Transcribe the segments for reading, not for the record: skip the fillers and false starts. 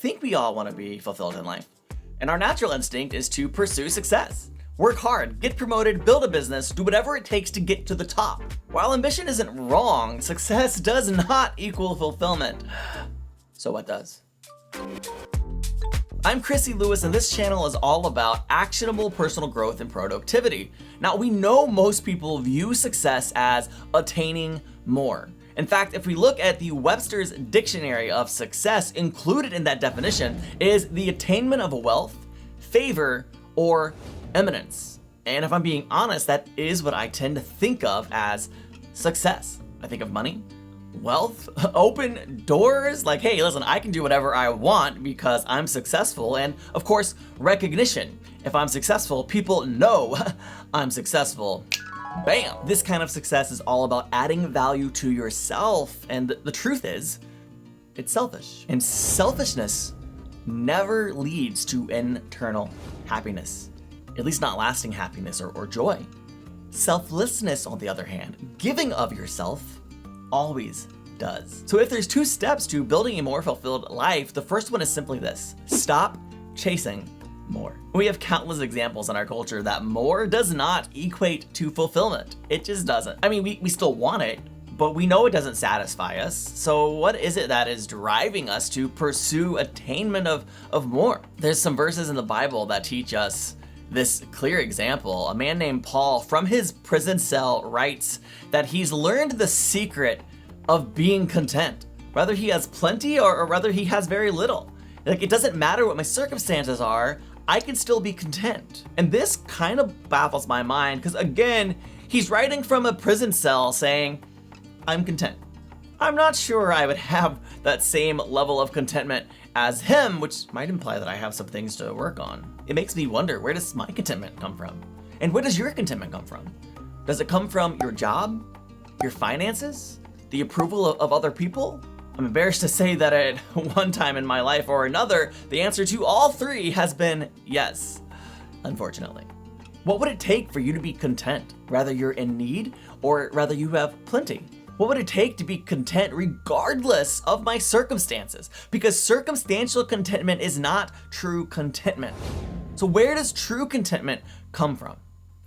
think we all want to be fulfilled in life. And our natural instinct is to pursue success. Work hard, get promoted, build a business, do whatever it takes to get to the top. While ambition isn't wrong, success does not equal fulfillment. So what does? I'm Chrissy Lewis, and this channel is all about actionable personal growth and productivity. Now, we know most people view success as attaining more. In fact, if we look at the Webster's Dictionary of Success, included in that definition is the attainment of wealth, favor, or eminence. And if I'm being honest, that is what I tend to think of as success. I think of money, wealth, open doors, like, hey, listen, I can do whatever I want because I'm successful. And of course, recognition. If I'm successful, people know I'm successful. Bam! This kind of success is all about adding value to yourself. And the truth is, it's selfish. And selfishness never leads to internal happiness, at least not lasting happiness or joy. Selflessness, on the other hand, giving of yourself, always does. So if there's 2 steps to building a more fulfilled life, the first one is simply this: stop chasing more. We have countless examples in our culture that more does not equate to fulfillment. It just doesn't. I mean, we still want it, but we know it doesn't satisfy us. So what is it that is driving us to pursue attainment of more? There's some verses in the Bible that teach us this clear example. A man named Paul from his prison cell writes that he's learned the secret of being content, whether he has plenty or whether he has very little. Like, it doesn't matter what my circumstances are, I can still be content. And this kind of baffles my mind because, again, he's writing from a prison cell saying, I'm content. I'm not sure I would have that same level of contentment as him, which might imply that I have some things to work on. It makes me wonder, where does my contentment come from? And where does your contentment come from? Does it come from your job, your finances, the approval of other people? I'm embarrassed to say that at one time in my life or another, the answer to all 3 has been yes, unfortunately. What would it take for you to be content? Rather you're in need or rather you have plenty? What would it take to be content regardless of my circumstances? Because circumstantial contentment is not true contentment. So where does true contentment come from?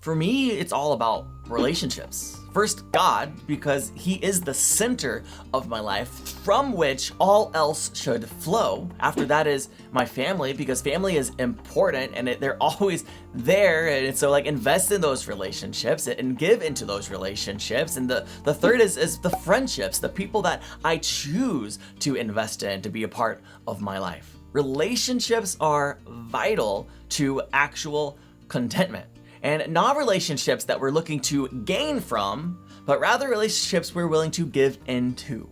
For me, it's all about relationships. First, God, because He is the center of my life from which all else should flow. After that is my family, because family is important and they're always there. And so, like, invest in those relationships and give into those relationships. And the third is the friendships, the people that I choose to invest in to be a part of my life. Relationships are vital to actual contentment. And not relationships that we're looking to gain from, but rather relationships we're willing to give into.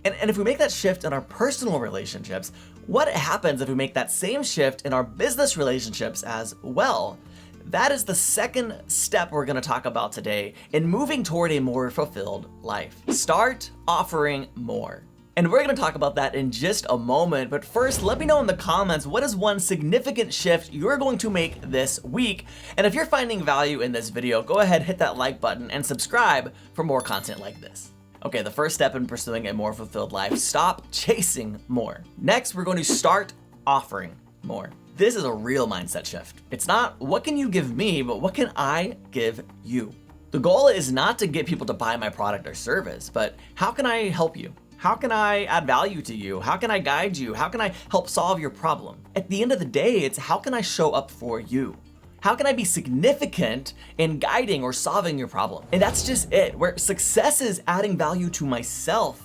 And if we make that shift in our personal relationships, what happens if we make that same shift in our business relationships as well? That is the second step we're going to talk about today in moving toward a more fulfilled life. Start offering more. And we're going to talk about that in just a moment, but first, let me know in the comments what is one significant shift you're going to make this week. And if you're finding value in this video, go ahead, hit that like button and subscribe for more content like this. Okay, the first step in pursuing a more fulfilled life: stop chasing more. Next, we're going to start offering more. This is a real mindset shift. It's not what can you give me, but what can I give you? The goal is not to get people to buy my product or service, but how can I help you? How can I add value to you? How can I guide you? How can I help solve your problem? At the end of the day, it's how can I show up for you? How can I be significant in guiding or solving your problem? And that's just it. Where success is adding value to myself,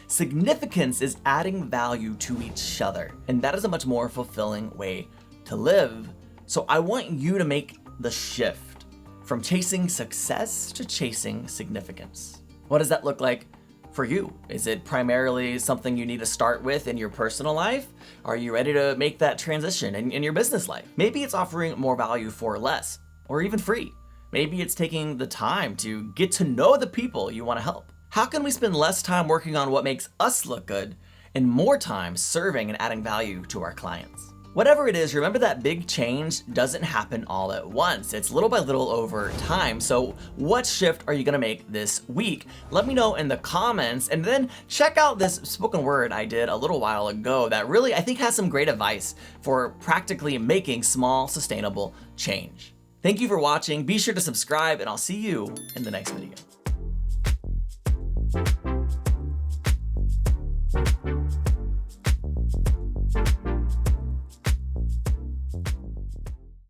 significance is adding value to each other. And that is a much more fulfilling way to live. So I want you to make the shift from chasing success to chasing significance. What does that look like for you? Is it primarily something you need to start with in your personal life? Are you ready to make that transition in your business life? Maybe it's offering more value for less, or even free. Maybe it's taking the time to get to know the people you want to help. How can we spend less time working on what makes us look good and more time serving and adding value to our clients? Whatever it is, remember that big change doesn't happen all at once. It's little by little over time. So what shift are you gonna make this week? Let me know in the comments, and then check out this spoken word I did a little while ago that really I think has some great advice for practically making small, sustainable change. Thank you for watching. Be sure to subscribe, and I'll see you in the next video.